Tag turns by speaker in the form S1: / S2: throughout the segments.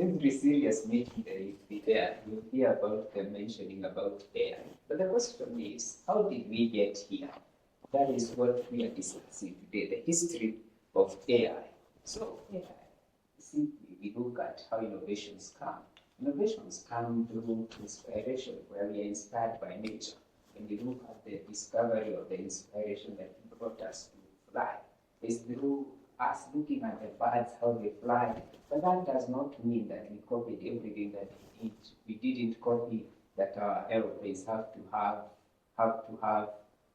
S1: every serious meeting that you be there, you hear about them mentioning about AI. But the question is, how did we get here? That is what we are discussing today, the history of AI. So AI, simply we look at how innovations come. Innovations come through inspiration, where we are inspired by nature. When we look at the discovery of the inspiration that brought us to fly, is through us looking at the birds, how they fly. But that does not mean that we copied everything that we did. We didn't copy that our aeroplanes have to have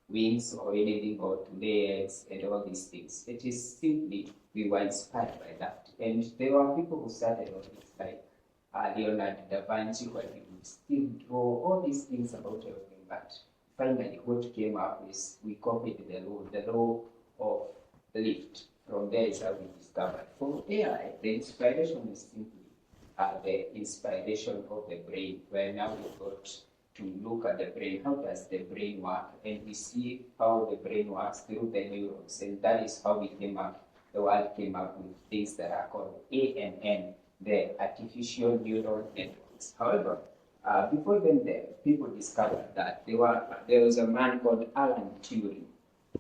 S1: wings or anything, or to lay eggs and all these things. It is simply we were inspired by that. And there were people who started on this, like Leonardo da Vinci, where he would still draw all these things about everything. But finally, what came up is we copied the law of lift. From there is how we discovered. For AI, the inspiration is simply the inspiration of the brain, where now we've got to look at the brain. How does the brain work? And we see how the brain works through the neurons. And that is how the world came up with things that are called ANN, the artificial neural networks. However, before then, the people discovered that there was a man called Alan Turing.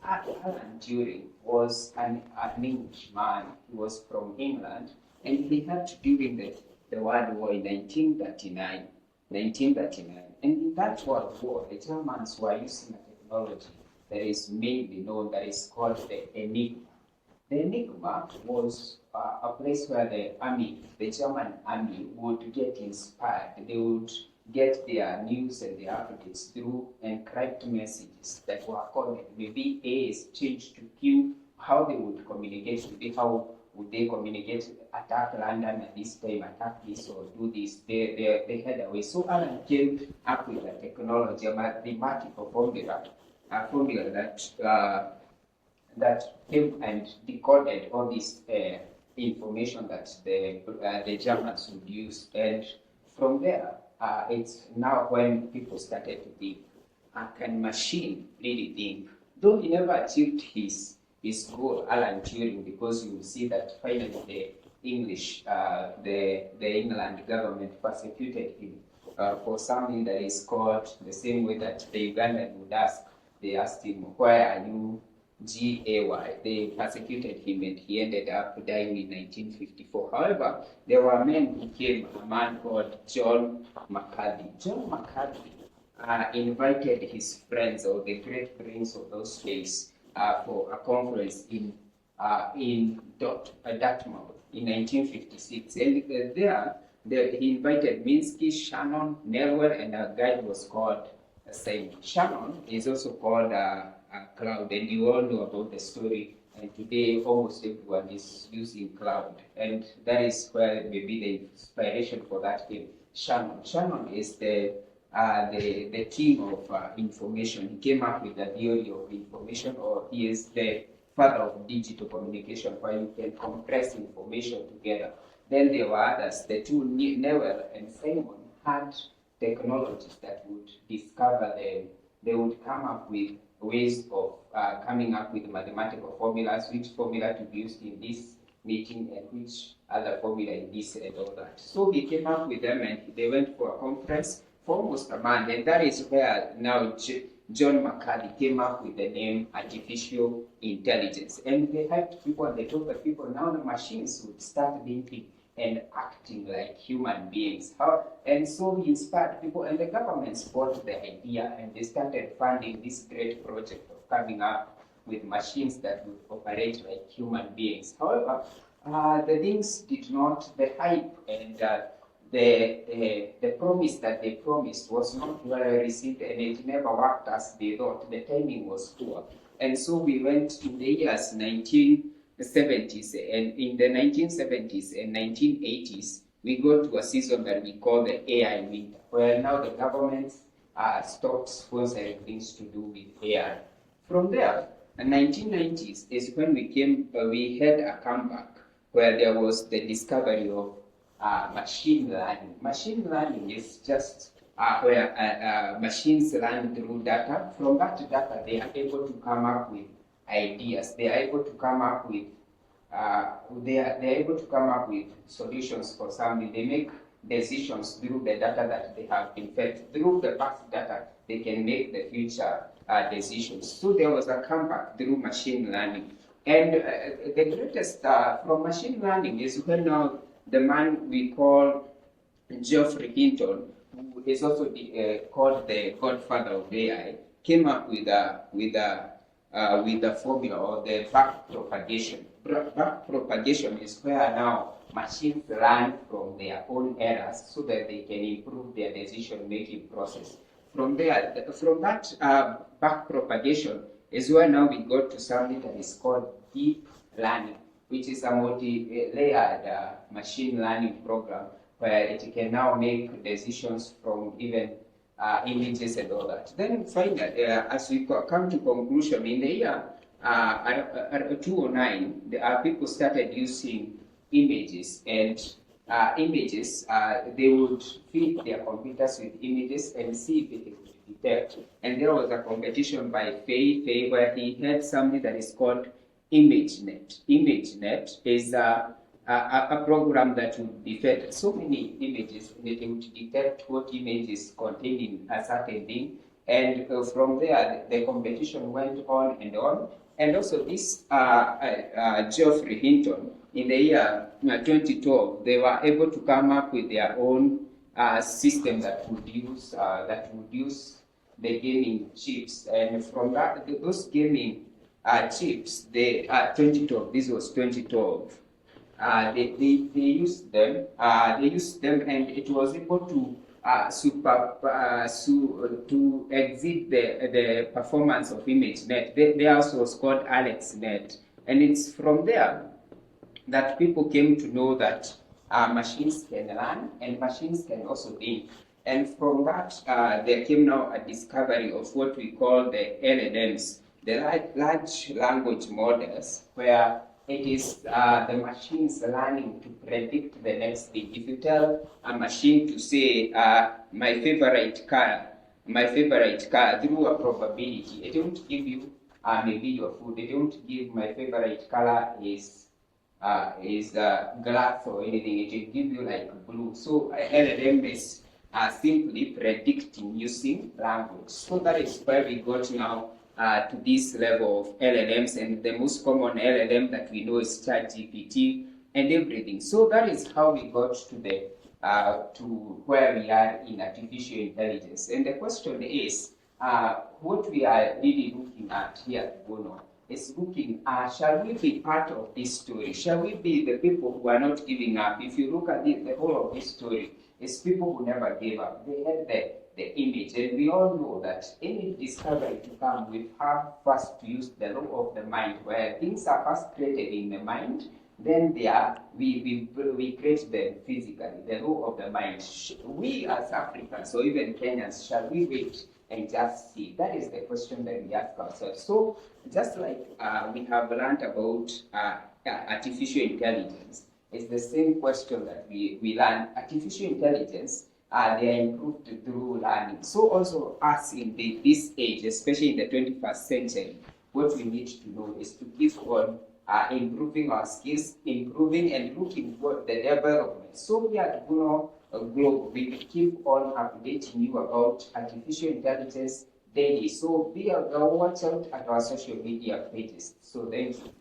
S1: Alan Turing was an English man. He was from England, and he had during the World War in 1939. And in that World War, the Germans were using a technology that is mainly known, that is called the Enigma. The Enigma was a place where the German army would get inspired. They would get their news and their updates through encrypted messages that were coded. Maybe A is changed to Q, how they would communicate, maybe how would they communicate, attack London at this time, attack this or do this. They had a way. So Alan came up with a technology, a mathematical formula that came and decoded all this information that the Germans would use. And from there, it's now when people started to think, can machine really think? Though he never achieved his goal, Alan Turing, because you will see that finally the England government persecuted him for something that is called the same way that the Ugandan would ask. They asked him, where are you? GAY. They persecuted him and he ended up dying in 1954. However, there were men who came, a man called John McCarthy. John McCarthy invited his friends, or the great brains of those days, for a conference in Dartmouth in 1956. And there he invited Minsky, Shannon, Nelwell, and a guy who was called Simon. Shannon is also called cloud, and you all know about the story. And today, almost everyone is using cloud, and that is where maybe the inspiration for that came. Shannon. Shannon is the king of information. He came up with the theory of information, or he is the father of digital communication, where you can compress information together. Then there were others. The two, Newell and Simon, had technologies that would discover them. They would come up with ways of coming up with mathematical formulas, which formula to be used in this meeting and which other formula in this and all that. So he came up with them, and they went for a conference for almost a month, and that is where now John McCarthy came up with the name artificial intelligence. And they helped people, and they told the people now the machines would start thinking and acting like human beings. And so he inspired people, and the government bought the idea, and they started funding this great project of coming up with machines that would operate like human beings. However, the things did not, the hype and the promise that they promised was not well received, and it never worked as they thought. The timing was poor. And so we went to the years 1970s, and in the 1970s and 1980s, we go to a season that we call the AI winter, where now the government stopped sponsoring things to do with AI. From there, the 1990s is when we had a comeback where there was the discovery of machine learning. Machine learning is just where machines learn through data. From that data, they are able to come up with ideas. They are able to come up with they are able to come up with solutions for something. They make decisions through the data that they have been fed. Through the past data, they can make the future decisions. So there was a comeback through machine learning. And the greatest from machine learning is when now the man we call Geoffrey Hinton, who is also called the godfather of AI, came up with the formula or the back propagation. Back propagation is where now machines learn from their own errors so that they can improve their decision-making process. From that back propagation is where now we got to something that is called deep learning, which is a multi-layered machine learning program where it can now make decisions from even images and all that. Then finally, as we come to conclusion, in the year 2009, people started using images and they would feed their computers with images and see if it could detect. And there was a competition by Fei where he had something that is called ImageNet. ImageNet is a program that would be fed so many images and it would detect what images containing a certain thing. And from there, the competition went on and on. And also this Geoffrey Hinton, in the year 2012, they were able to come up with their own system that would use the gaming chips. And from that, those gaming chips, 2012, this was 2012, they used them, and it was able to to exceed the performance of ImageNet. They also was called AlexNet, and it's from there that people came to know that machines can learn and machines can also think. And from that, there came now a discovery of what we call the LLMs, the large language models, where it is the machines learning to predict the next thing. If you tell a machine to say, my favorite car through a probability, it won't give you maybe your food. It won't give my favorite color is glass or anything. It will give you like blue. So LLM is simply predicting using language. So that is where we got now to this level of LLMs, and the most common LLM that we know is ChatGPT and everything. So that is how we got to the to where we are in artificial intelligence. And the question is, what we are really looking at here at Vunoh is looking, shall we be part of this story? Shall we be the people who are not giving up? If you look at the whole of this story, it's people who never gave up. They had the image, and we all know that any discovery to come, we have first to use the law of the mind, where things are first created in the mind, then we create them physically, the law of the mind. We as Africans or even Kenyans, shall we wait and just see? That is the question that we ask ourselves. So just like we have learned about artificial intelligence, it's the same question that we learn. Artificial intelligence, they are improved through learning. So also us in this age, especially in the 21st century, what we need to know is to keep on improving our skills, improving and looking for the development. So we at Vunoh Global, we keep on updating you about artificial intelligence daily. So watch out at our social media pages. So thank you.